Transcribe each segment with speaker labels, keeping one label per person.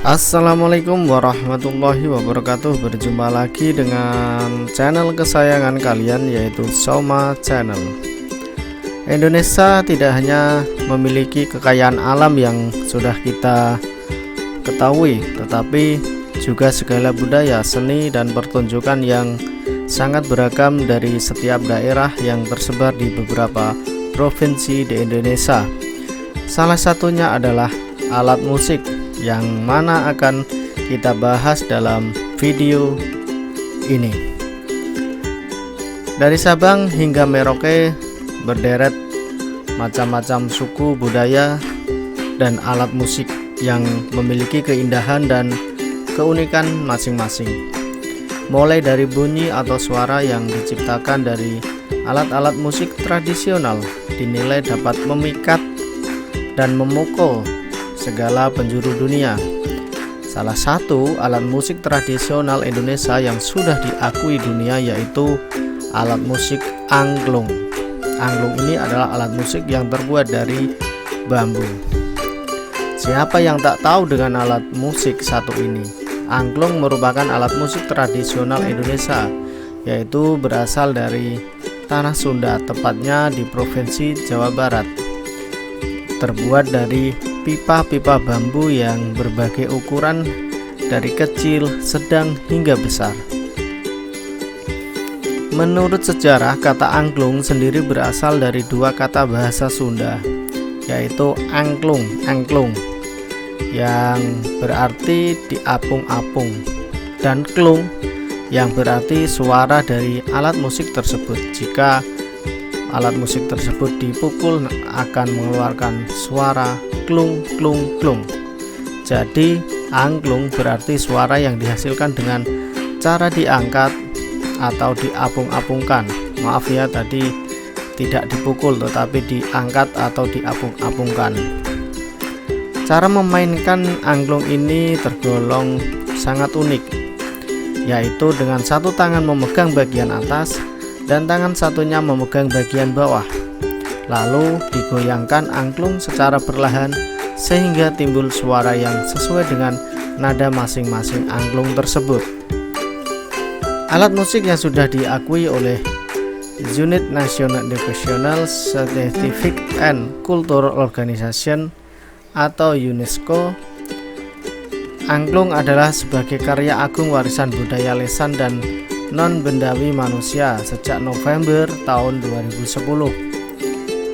Speaker 1: Assalamualaikum warahmatullahi wabarakatuh. Berjumpa lagi dengan channel kesayangan kalian, yaitu Soma Channel. Indonesia tidak hanya memiliki kekayaan alam yang sudah kita ketahui, tetapi juga segala budaya, seni, dan pertunjukan yang sangat beragam dari setiap daerah yang tersebar di beberapa provinsi di Indonesia. Salah satunya adalah alat musik, yang mana akan kita bahas dalam video ini. Dari Sabang hingga Merauke berderet macam-macam suku, budaya, dan alat musik yang memiliki keindahan dan keunikan masing-masing. Mulai dari bunyi atau suara yang diciptakan dari alat-alat musik tradisional dinilai dapat memikat dan memukul segala penjuru dunia. Salah satu alat musik tradisional Indonesia yang sudah diakui dunia yaitu alat musik angklung. Angklung ini adalah alat musik yang terbuat dari bambu. Siapa yang tak tahu dengan alat musik satu ini? Angklung merupakan alat musik tradisional Indonesia, yaitu berasal dari tanah Sunda, tepatnya di Provinsi Jawa Barat. Terbuat dari pipa-pipa bambu yang berbagai ukuran, dari kecil, sedang, hingga besar. Menurut sejarah, kata angklung sendiri berasal dari dua kata bahasa Sunda, yaitu angklung, yang berarti diapung-apung, dan klung yang berarti suara dari alat musik tersebut. Jika alat musik tersebut dipukul akan mengeluarkan suara klung klung klung. Jadi angklung berarti suara yang dihasilkan dengan cara diangkat atau diapung-apungkan. Maaf ya, tadi tidak dipukul tetapi diangkat atau diapung-apungkan. Cara memainkan angklung ini tergolong sangat unik, yaitu dengan satu tangan memegang bagian atas dan tangan satunya memegang bagian bawah. Lalu digoyangkan angklung secara perlahan sehingga timbul suara yang sesuai dengan nada masing-masing angklung tersebut. Alat musik yang sudah diakui oleh Unit National Educational, Scientific and Cultural Organization atau UNESCO, angklung adalah sebagai karya agung warisan budaya lisan dan non-bendawi manusia sejak November tahun 2010.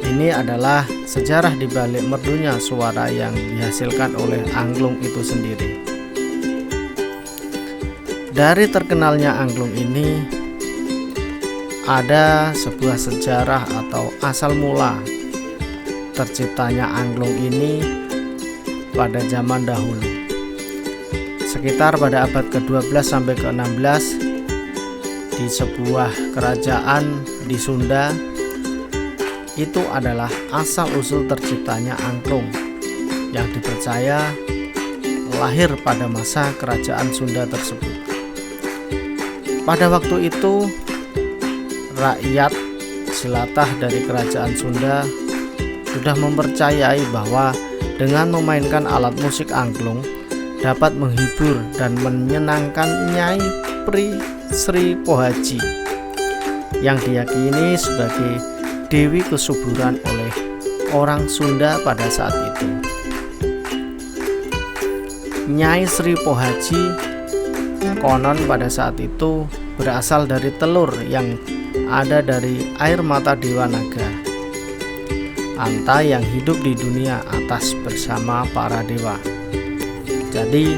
Speaker 1: Ini adalah sejarah dibalik merdunya suara yang dihasilkan oleh angklung itu sendiri. Dari terkenalnya angklung ini, ada sebuah sejarah atau asal mula terciptanya angklung ini pada zaman dahulu. Sekitar pada abad ke-12 sampai ke-16, di sebuah kerajaan di Sunda, itu adalah asal-usul terciptanya angklung yang dipercaya lahir pada masa kerajaan Sunda tersebut. Pada waktu itu, rakyat jelantah dari kerajaan Sunda sudah mempercayai bahwa dengan memainkan alat musik angklung dapat menghibur dan menyenangkan Nyai Pri Sri Pohaji yang diyakini sebagai dewi kesuburan oleh orang Sunda pada saat itu. Nyai Sri Pohaji konon pada saat itu berasal dari telur yang ada dari air mata Dewa Naga, Anta yang hidup di dunia atas bersama para dewa. Jadi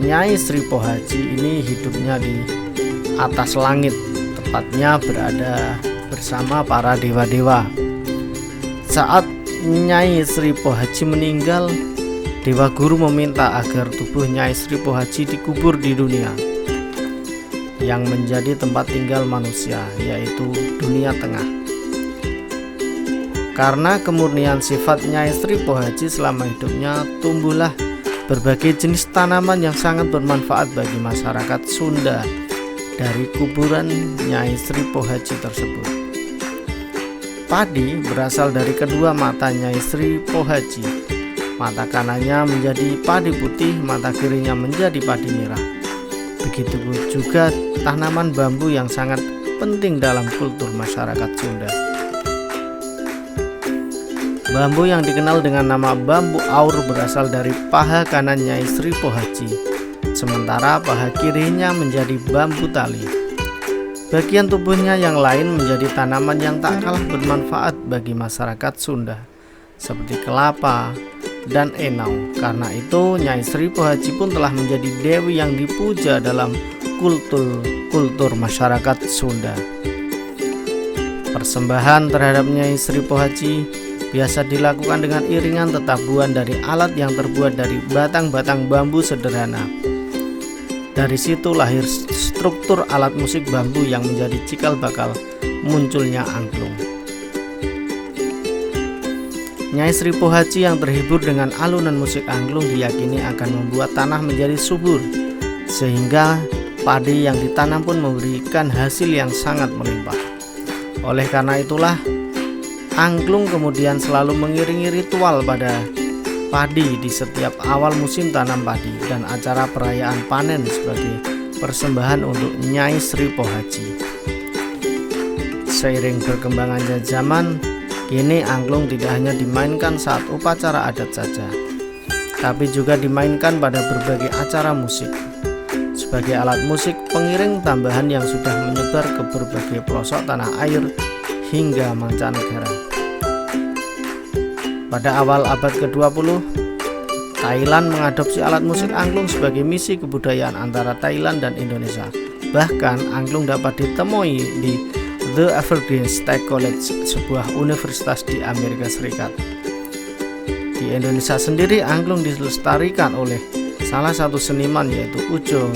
Speaker 1: Nyai Sri Pohaji ini hidupnya di atas langit, tepatnya berada bersama para dewa-dewa. Saat Nyai Sri Pohaji meninggal, Dewa Guru meminta agar tubuh Nyai Sri Pohaji dikubur di dunia yang menjadi tempat tinggal manusia, yaitu dunia tengah. Karena kemurnian sifat Nyai Sri Pohaji selama hidupnya, tumbuhlah berbagai jenis tanaman yang sangat bermanfaat bagi masyarakat Sunda dari kuburan Nyai Sri Pohaji tersebut. Padi berasal dari kedua mata Nyai Sri Pohaji. Mata kanannya menjadi padi putih, mata kirinya menjadi padi merah. Begitu juga tanaman bambu yang sangat penting dalam kultur masyarakat Sunda. Bambu yang dikenal dengan nama bambu aur berasal dari paha kanan Nyai Sri Pohaci, sementara paha kirinya menjadi bambu tali. Bagian tubuhnya yang lain menjadi tanaman yang tak kalah bermanfaat bagi masyarakat Sunda, seperti kelapa dan enau. Karena itu Nyai Sri Pohaci pun telah menjadi dewi yang dipuja dalam kultur masyarakat Sunda. Persembahan terhadap Nyai Sri Pohaci biasa dilakukan dengan iringan tetabuhan dari alat yang terbuat dari batang-batang bambu sederhana. Dari situ lahir struktur alat musik bambu yang menjadi cikal bakal munculnya angklung. Nyai Sri Pohaci yang terhibur dengan alunan musik angklung diyakini akan membuat tanah menjadi subur, sehingga padi yang ditanam pun memberikan hasil yang sangat melimpah. Oleh karena itulah angklung kemudian selalu mengiringi ritual pada padi di setiap awal musim tanam padi dan acara perayaan panen sebagai persembahan untuk Nyai Sri Pohaci. Seiring berkembangannya zaman, kini angklung tidak hanya dimainkan saat upacara adat saja, tapi juga dimainkan pada berbagai acara musik sebagai alat musik pengiring tambahan yang sudah menyebar ke berbagai pelosok tanah air hingga mancanegara. Pada awal abad ke-20, Thailand mengadopsi alat musik angklung sebagai misi kebudayaan antara Thailand dan Indonesia. Bahkan angklung dapat ditemui di The Evergreen State College, sebuah universitas di Amerika Serikat. Di Indonesia sendiri angklung dilestarikan oleh salah satu seniman yaitu Ujo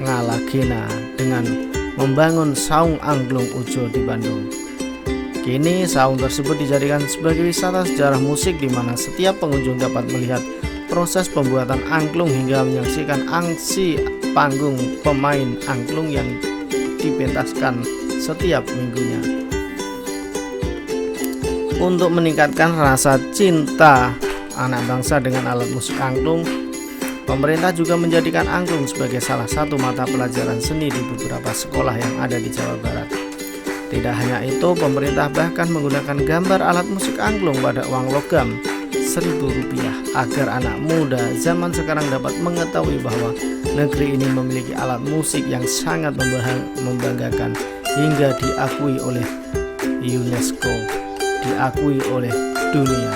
Speaker 1: Ngalagena dengan membangun Saung Angklung Ujo di Bandung. Kini saung tersebut dijadikan sebagai wisata sejarah musik di mana setiap pengunjung dapat melihat proses pembuatan angklung hingga menyaksikan aksi panggung pemain angklung yang dipentaskan setiap minggunya. Untuk meningkatkan rasa cinta anak bangsa dengan alat musik angklung, pemerintah juga menjadikan angklung sebagai salah satu mata pelajaran seni di beberapa sekolah yang ada di Jawa Barat. Tidak hanya itu, pemerintah bahkan menggunakan gambar alat musik angklung pada uang logam Rp1.000 agar anak muda zaman sekarang dapat mengetahui bahwa negeri ini memiliki alat musik yang sangat membanggakan hingga diakui oleh UNESCO, diakui oleh dunia.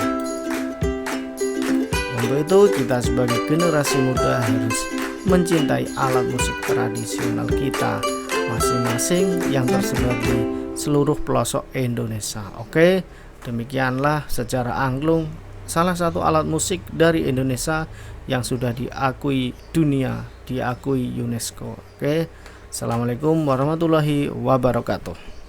Speaker 1: Untuk itu kita sebagai generasi muda harus mencintai alat musik tradisional kita masing-masing yang tersebar di seluruh pelosok Indonesia. Oke, demikianlah sejarah angklung, salah satu alat musik dari Indonesia yang sudah diakui dunia, diakui UNESCO. Oke, assalamualaikum warahmatullahi wabarakatuh.